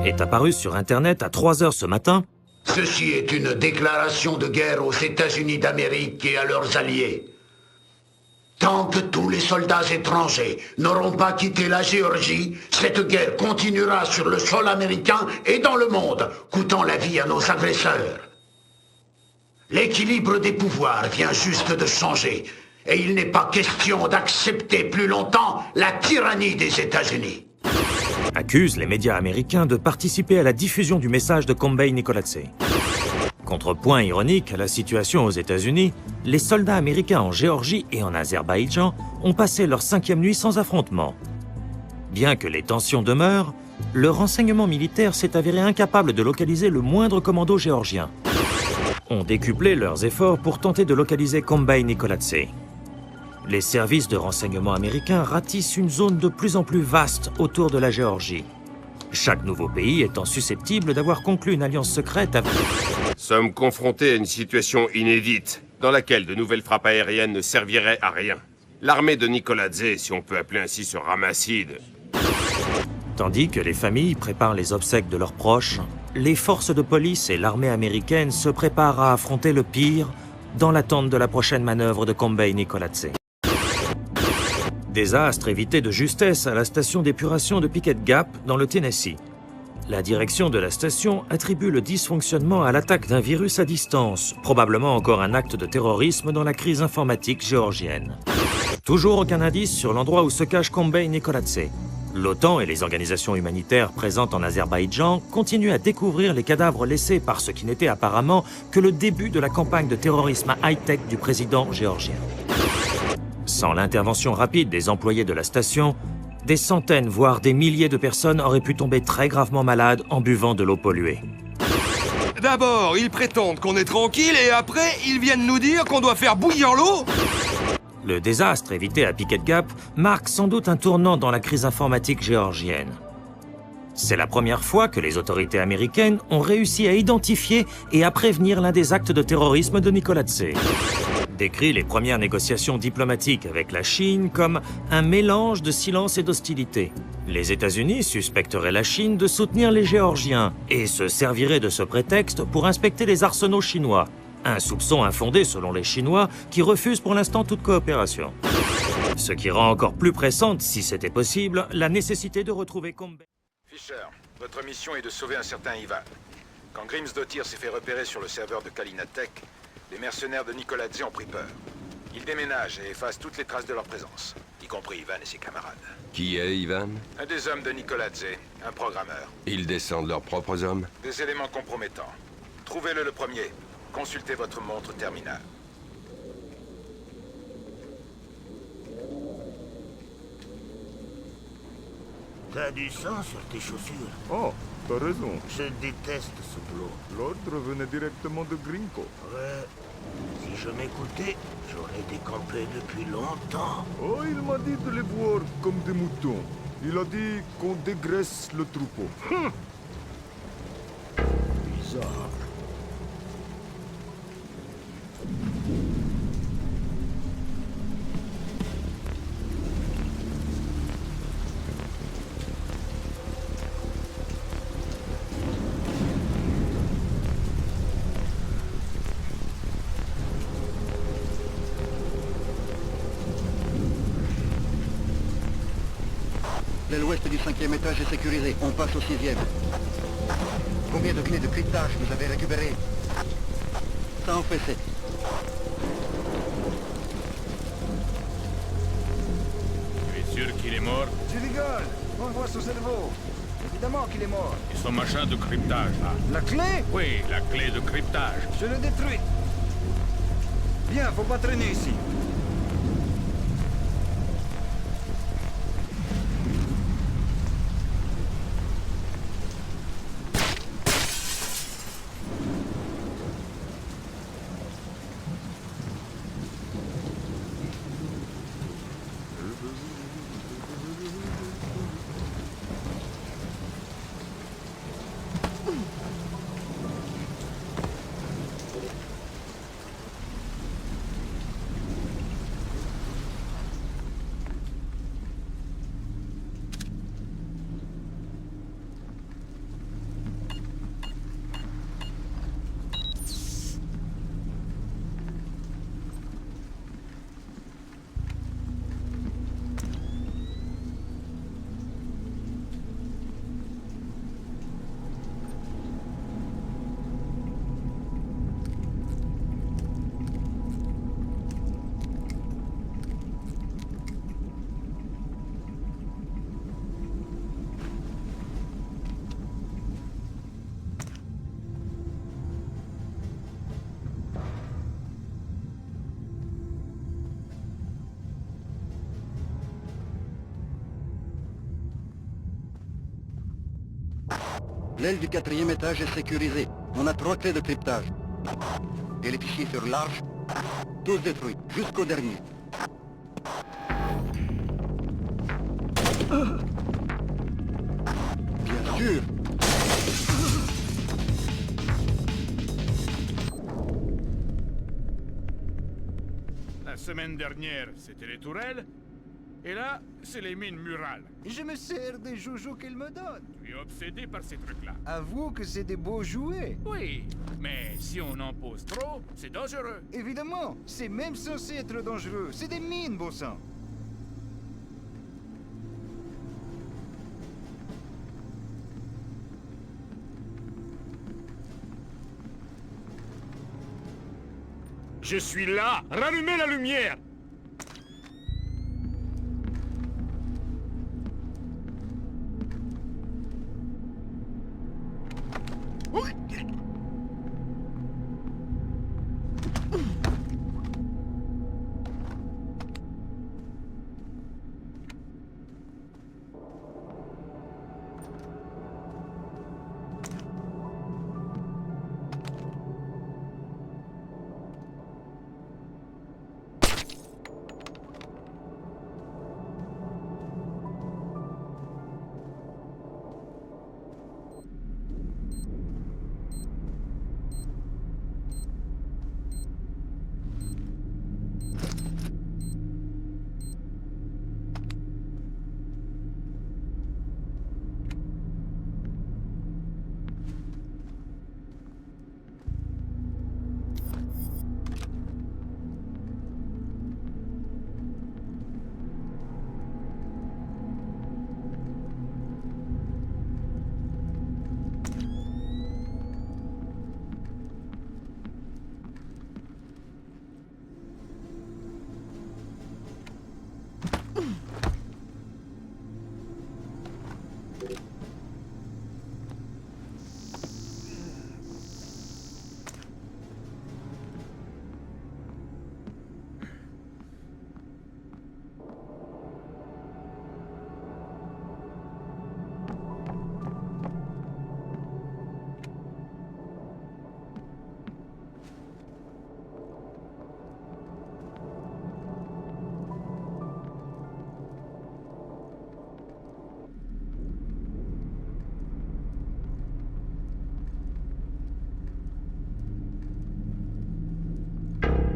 est apparu sur Internet à 3 heures ce matin. Ceci est une déclaration de guerre aux États-Unis d'Amérique et à leurs alliés. Tant que tous les soldats étrangers n'auront pas quitté la Géorgie, cette guerre continuera sur le sol américain et dans le monde, coûtant la vie à nos agresseurs. L'équilibre des pouvoirs vient juste de changer, et il n'est pas question d'accepter plus longtemps la tyrannie des États-Unis. Accuse les médias américains de participer à la diffusion du message de Kombay Nikoladze. Contrepoint ironique à la situation aux États-Unis, les soldats américains en Géorgie et en Azerbaïdjan ont passé leur 5e nuit sans affrontement. Bien que les tensions demeurent, le renseignement militaire s'est avéré incapable de localiser le moindre commando géorgien. Ont décuplé leurs efforts pour tenter de localiser Kombay Nikoladze. Les services de renseignement américains ratissent une zone de plus en plus vaste autour de la Géorgie. Chaque nouveau pays étant susceptible d'avoir conclu une alliance secrète avec... Sommes confrontés à une situation inédite, dans laquelle de nouvelles frappes aériennes ne serviraient à rien. L'armée de Nikoladze, si on peut appeler ainsi ce ramacide. Tandis que les familles préparent les obsèques de leurs proches, les forces de police et l'armée américaine se préparent à affronter le pire dans l'attente de la prochaine manœuvre de Kombay Nikoladze. Désastre évité de justesse à la station d'épuration de Picket Gap dans le Tennessee. La direction de la station attribue le dysfonctionnement à l'attaque d'un virus à distance, probablement encore un acte de terrorisme dans la crise informatique géorgienne. Toujours aucun indice sur l'endroit où se cache Kombay Nikoladze. L'OTAN et les organisations humanitaires présentes en Azerbaïdjan continuent à découvrir les cadavres laissés par ce qui n'était apparemment que le début de la campagne de terrorisme high-tech du président géorgien. Sans l'intervention rapide des employés de la station, des centaines, voire des milliers de personnes auraient pu tomber très gravement malades en buvant de l'eau polluée. D'abord, ils prétendent qu'on est tranquille et après, ils viennent nous dire qu'on doit faire bouillir l'eau. Le désastre évité à Picket Gap marque sans doute un tournant dans la crise informatique géorgienne. C'est la première fois que les autorités américaines ont réussi à identifier et à prévenir l'un des actes de terrorisme de Nikoladze. Décrit les premières négociations diplomatiques avec la Chine comme un mélange de silence et d'hostilité. Les États-Unis suspecteraient la Chine de soutenir les Géorgiens et se serviraient de ce prétexte pour inspecter les arsenaux chinois. Un soupçon infondé selon les Chinois qui refusent pour l'instant toute coopération. Ce qui rend encore plus pressante, si c'était possible, la nécessité de retrouver Kombay. Fisher, votre mission est de sauver un certain Ivan. Quand Grimsdottir s'est fait repérer sur le serveur de Kalinatech, les mercenaires de Nikoladze ont pris peur. Ils déménagent et effacent toutes les traces de leur présence, y compris Ivan et ses camarades. Qui est Ivan? Un des hommes de Nikoladze, un programmeur. Ils descendent leurs propres hommes? Des éléments compromettants. Trouvez-le le premier. Consultez votre montre terminale. T'as du sang sur tes chaussures. Oh, t'as raison. Je déteste ce boulot. L'ordre venait directement de Grinko. Ouais. Si je m'écoutais, j'aurais décampé depuis longtemps. Oh, il m'a dit de les voir comme des moutons. Il a dit qu'on dégraisse le troupeau. Bizarre. L'aile ouest du 5e étage est sécurisé. On passe au 6e. Combien de clés de cryptage vous avez récupérées? Ça en fait 7. Tu es sûr qu'il est mort? Tu rigoles. On voit son cerveau. Évidemment qu'il est mort. Et son machin de cryptage, là? La clé? Oui, la clé de cryptage. Je le détruis. Bien, faut pas traîner ici. L'aile du 4e étage est sécurisée. On a 3 clés de cryptage. Et les fichiers sur l'arche, tous détruits, jusqu'au dernier. Bien sûr. La semaine dernière, c'était les tourelles. Et là, c'est les mines murales. Je me sers des joujoux qu'elle me donne. Tu es obsédé par ces trucs-là. Avoue que c'est des beaux jouets. Oui, mais si on en pose trop, c'est dangereux. Évidemment, c'est même censé être dangereux. C'est des mines, bon sang. Je suis là. Rallumez la lumière.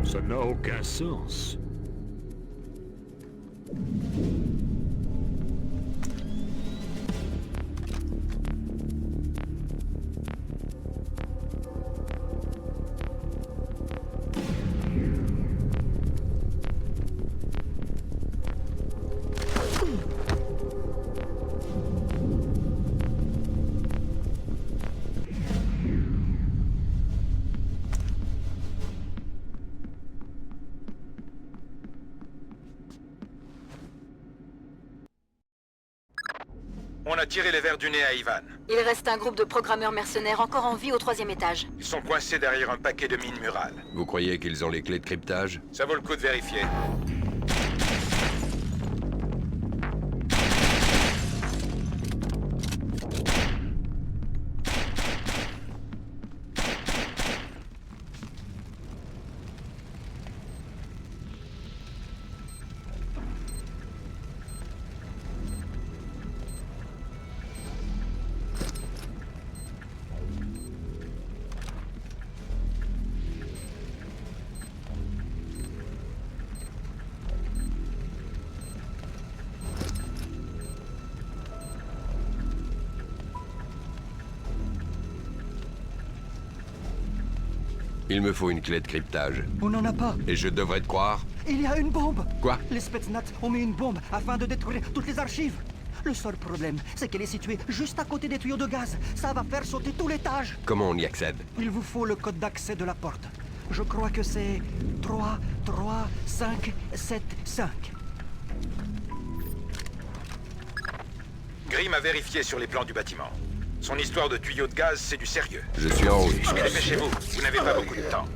Ça n'a aucun sens. On a tiré les vers du nez à Ivan. Il reste un groupe de programmeurs mercenaires encore en vie au 3e étage. Ils sont coincés derrière un paquet de mines murales. Vous croyez qu'ils ont les clés de cryptage? Ça vaut le coup de vérifier. Il me faut une clé de cryptage. On n'en a pas. Et je devrais te croire? Il y a une bombe. Quoi? Les Spetsnaz ont mis une bombe afin de détruire toutes les archives. Le seul problème, c'est qu'elle est située juste à côté des tuyaux de gaz. Ça va faire sauter tout l'étage. Comment on y accède? Il vous faut le code d'accès de la porte. Je crois que c'est 3, 3, 5, 7, 5. Grimm a vérifié sur les plans du bâtiment. Son histoire de tuyaux de gaz, c'est du sérieux. Je suis en route. Mais dépêchez-vous, vous n'avez pas beaucoup de temps.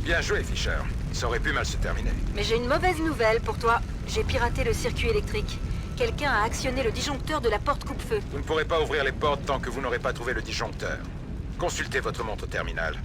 Bien joué, Fisher. Ça aurait pu mal se terminer. Mais j'ai une mauvaise nouvelle pour toi. J'ai piraté le circuit électrique. Quelqu'un a actionné le disjoncteur de la porte coupe-feu. Vous ne pourrez pas ouvrir les portes tant que vous n'aurez pas trouvé le disjoncteur. Consultez votre montre terminale.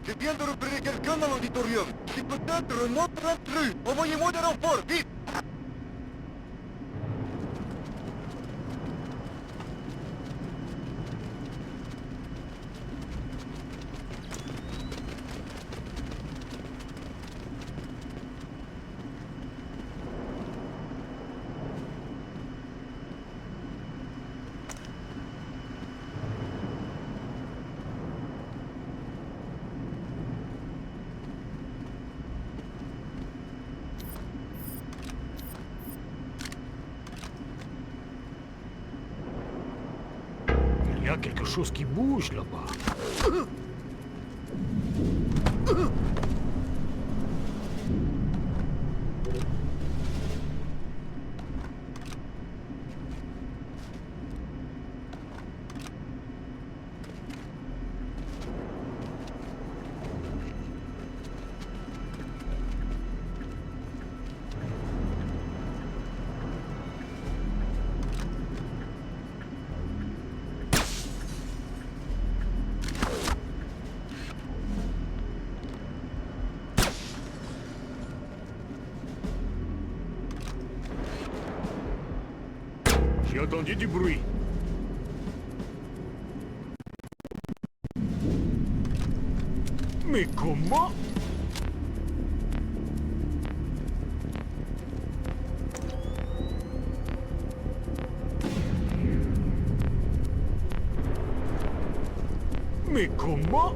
Je viens de repérer quelqu'un dans l'auditorium. C'est peut-être notre intrus. Envoyez-moi des renforts, vite! Il y a quelque chose qui bouge là-bas. J'ai entendu du bruit. Mais comment? Mais comment?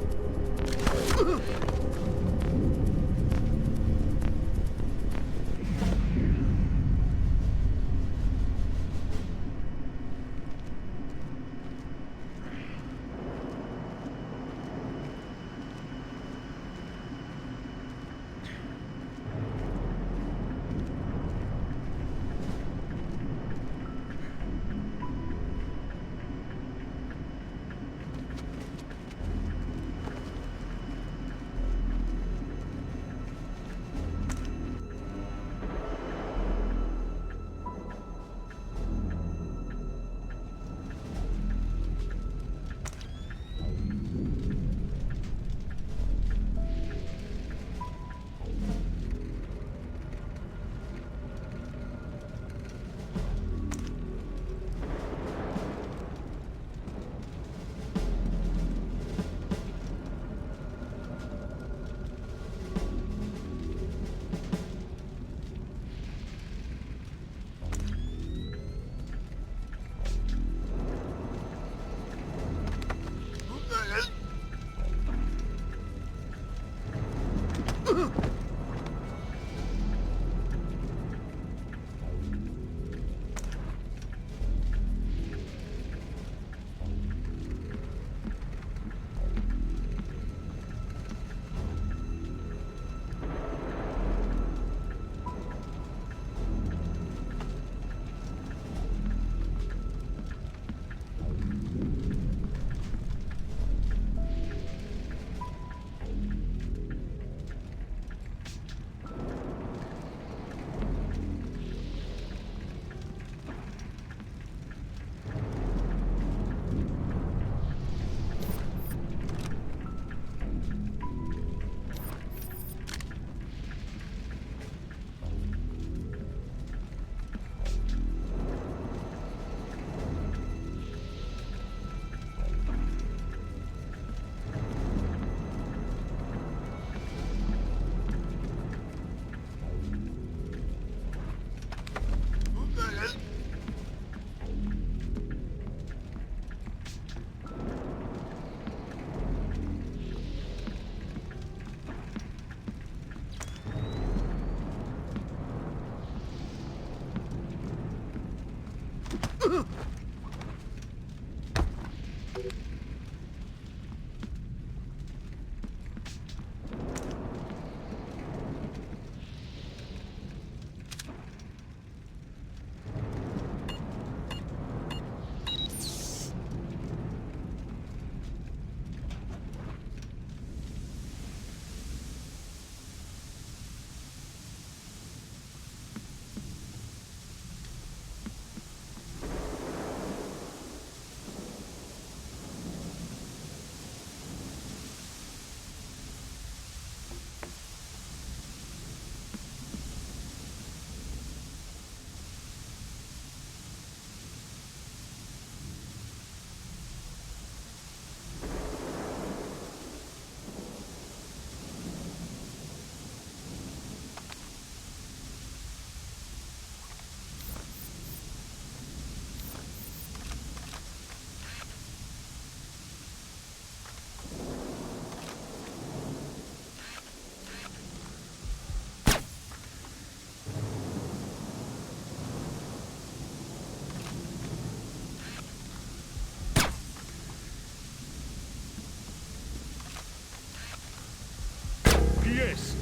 Qui est-ce?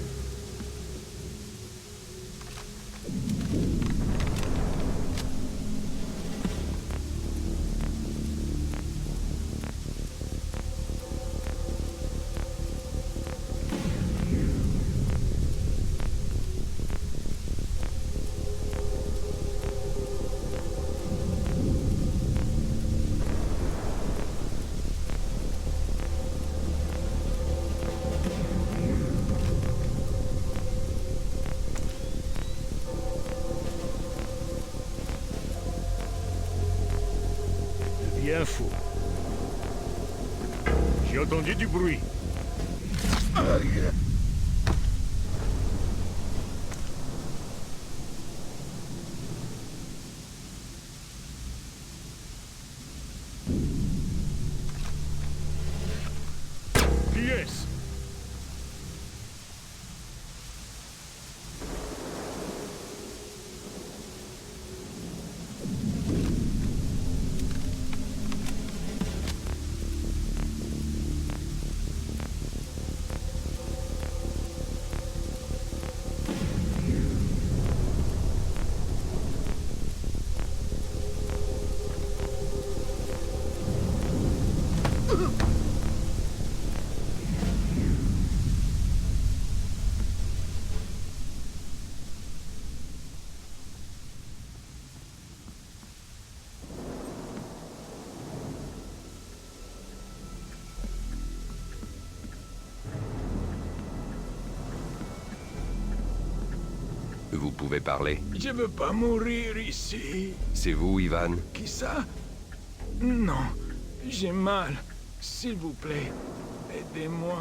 Bien fou. J'ai entendu du bruit. Qui est-ce? Vous pouvez parler. Je veux pas mourir ici. C'est vous, Ivan? Qui ça? Non, j'ai mal. S'il vous plaît, aidez-moi.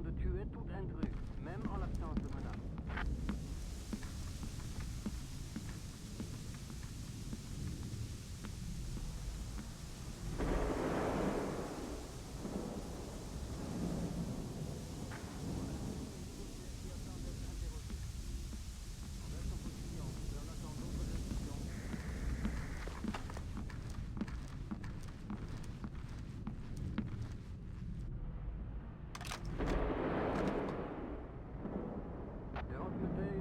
De tuer tout intrus, même en l'absence de menace. De votre côté,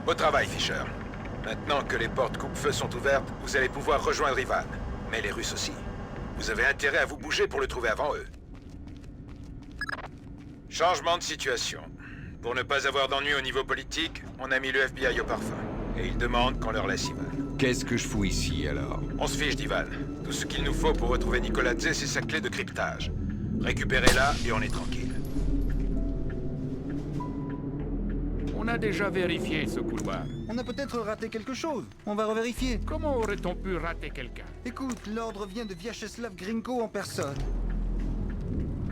Beau travail, Fisher. Maintenant que les portes coupe-feu sont ouvertes, vous allez pouvoir rejoindre Ivan. Mais les Russes aussi. Vous avez intérêt à vous bouger pour le trouver avant eux. Changement de situation. Pour ne pas avoir d'ennui au niveau politique, on a mis le FBI au parfum. Et ils demandent qu'on leur laisse Ivan. Qu'est-ce que je fous ici, alors? On se fiche d'Ivan. Tout ce qu'il nous faut pour retrouver Nicoladze, c'est sa clé de cryptage. Récupérez-la et on est tranquille. On a déjà vérifié ce couloir. On a peut-être raté quelque chose. On va revérifier. Comment aurait-on pu rater quelqu'un? Écoute, l'ordre vient de Vyacheslav Grinko en personne.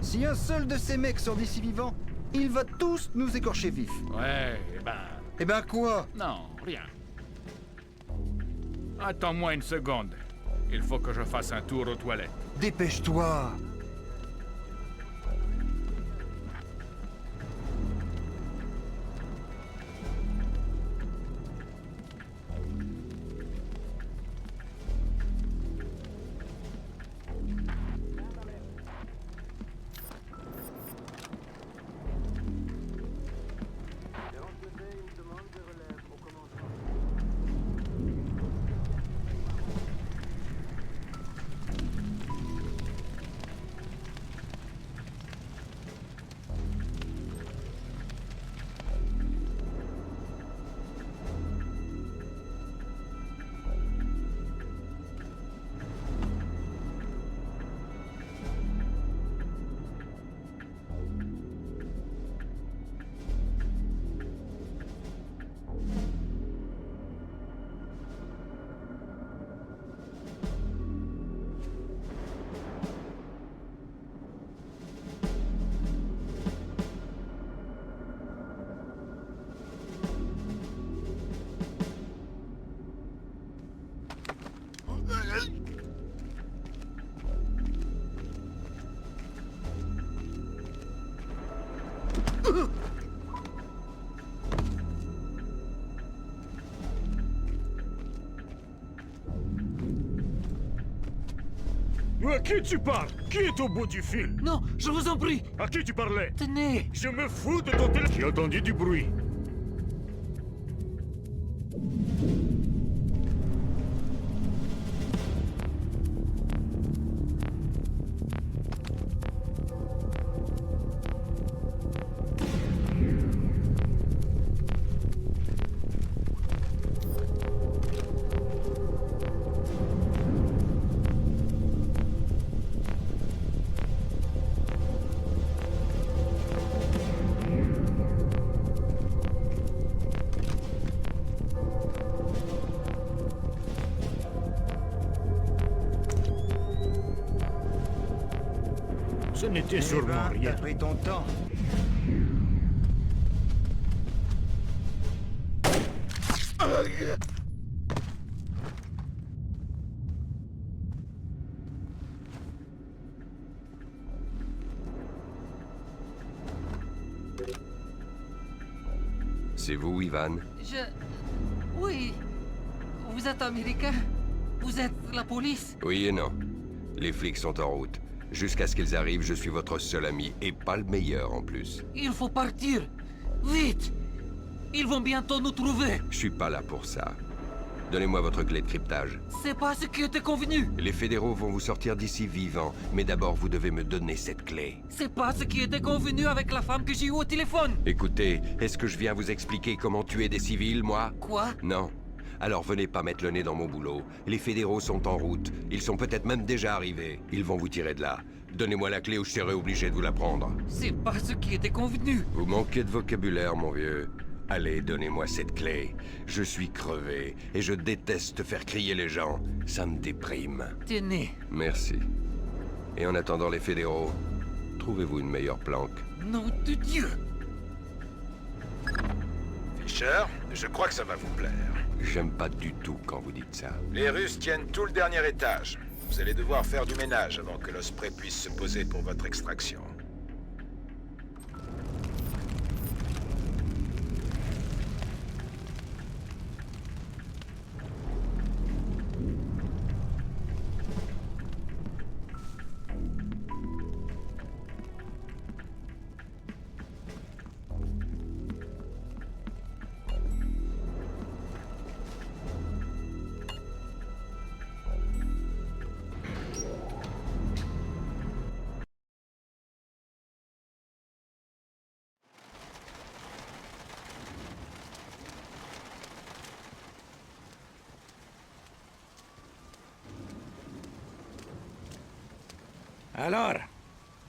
Si un seul de ces mecs sort d'ici vivant, il va tous nous écorcher vifs. Ouais, eh ben... Eh ben quoi? Non, rien. Attends-moi une seconde. Il faut que je fasse un tour aux toilettes. Dépêche-toi. À qui tu parles? Qui est au bout du fil? Non, je vous en prie. À qui tu parlais? Tenez. Je me fous de ton téléphone. J'ai entendu du bruit. Ce n'était sûrement rien. T'as pris ton temps. C'est vous, Ivan? Oui. Vous êtes américain? Vous êtes la police? Oui et non. Les flics sont en route. Jusqu'à ce qu'ils arrivent, je suis votre seul ami, et pas le meilleur en plus. Il faut partir. Vite. Ils vont bientôt nous trouver. Je suis pas là pour ça. Donnez-moi votre clé de cryptage. C'est pas ce qui était convenu. Les fédéraux vont vous sortir d'ici vivants, mais d'abord vous devez me donner cette clé. C'est pas ce qui était convenu avec la femme que j'ai eue au téléphone. Écoutez, est-ce que je viens vous expliquer comment tuer des civils, moi? Quoi? Non. Alors venez pas mettre le nez dans mon boulot. Les fédéraux sont en route. Ils sont peut-être même déjà arrivés. Ils vont vous tirer de là. Donnez-moi la clé ou je serai obligé de vous la prendre. C'est pas ce qui était convenu. Vous manquez de vocabulaire, mon vieux. Allez, donnez-moi cette clé. Je suis crevé et je déteste faire crier les gens. Ça me déprime. Tenez. Merci. Et en attendant les fédéraux, trouvez-vous une meilleure planque. Nom de Dieu! Fisher, je crois que ça va vous plaire. J'aime pas du tout quand vous dites ça. Les Russes tiennent tout le dernier étage. Vous allez devoir faire du ménage avant que l'Osprey puisse se poser pour votre extraction. Alors,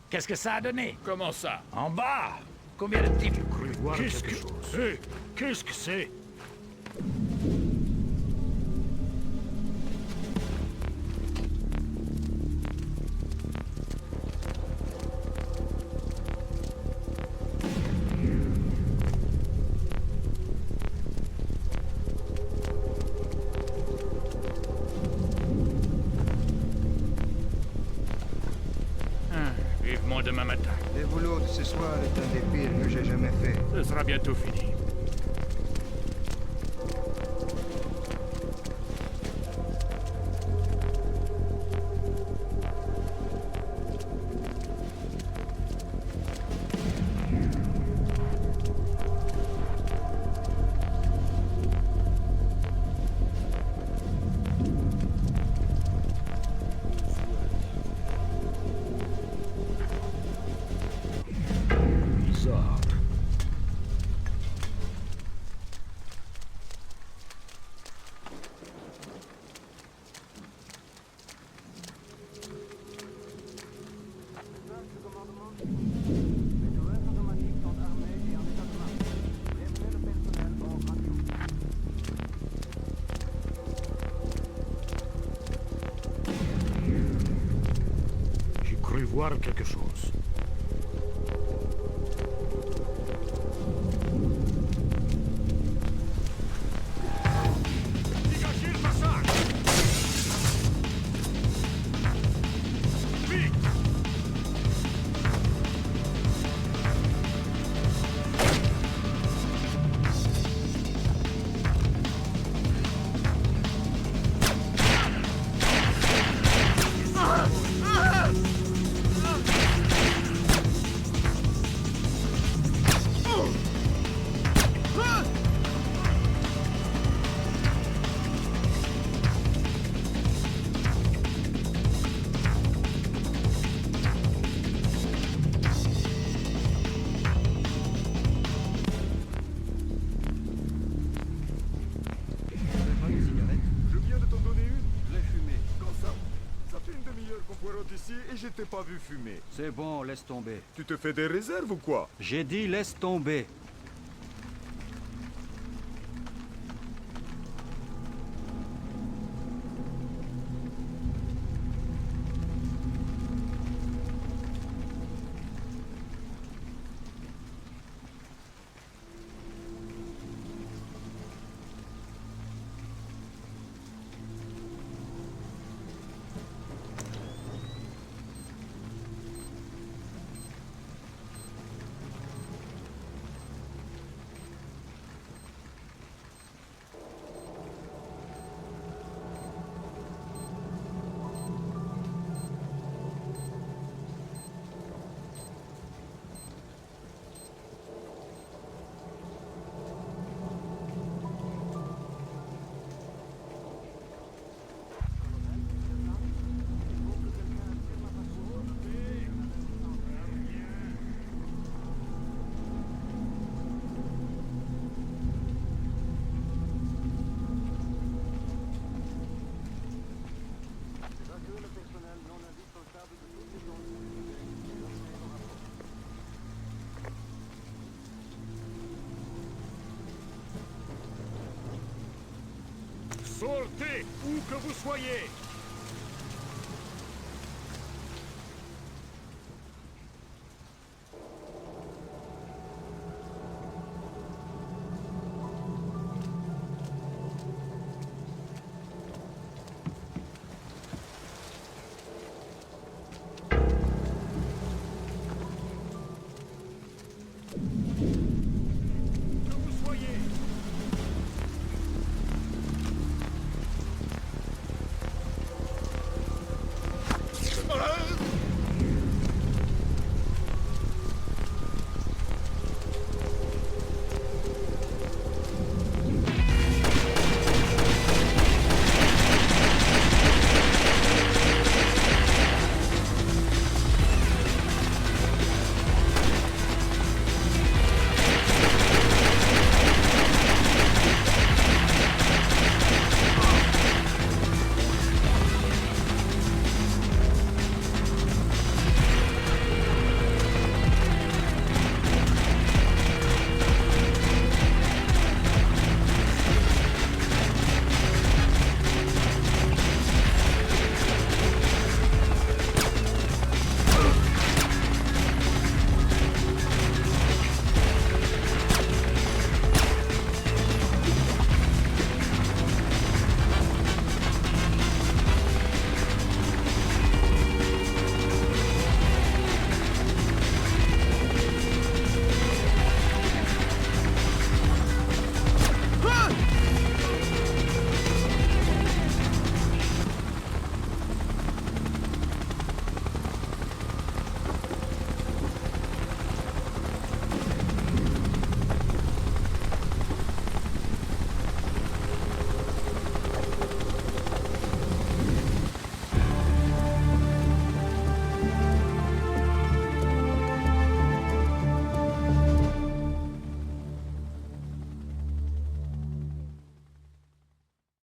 qu'est-ce que ça a donné? Comment ça? En bas? Combien de types? Qu'est-ce que... Hé, qu'est-ce que c'est? Vivement demain matin. Le boulot de ce soir est un des pires que j'ai jamais fait. Ce sera bientôt fini. Bizarre. J'ai cru voir quelque chose. Dégagez le passage! Vite! Je viens de t'en donner une. Je l'ai fumée. Quand ça? Ça fait une demi-heure qu'on poireaute ici et je t'ai pas vu fumer. C'est bon, laisse tomber. Tu te fais des réserves ou quoi? J'ai dit laisse tomber. Sortez, où que vous soyez!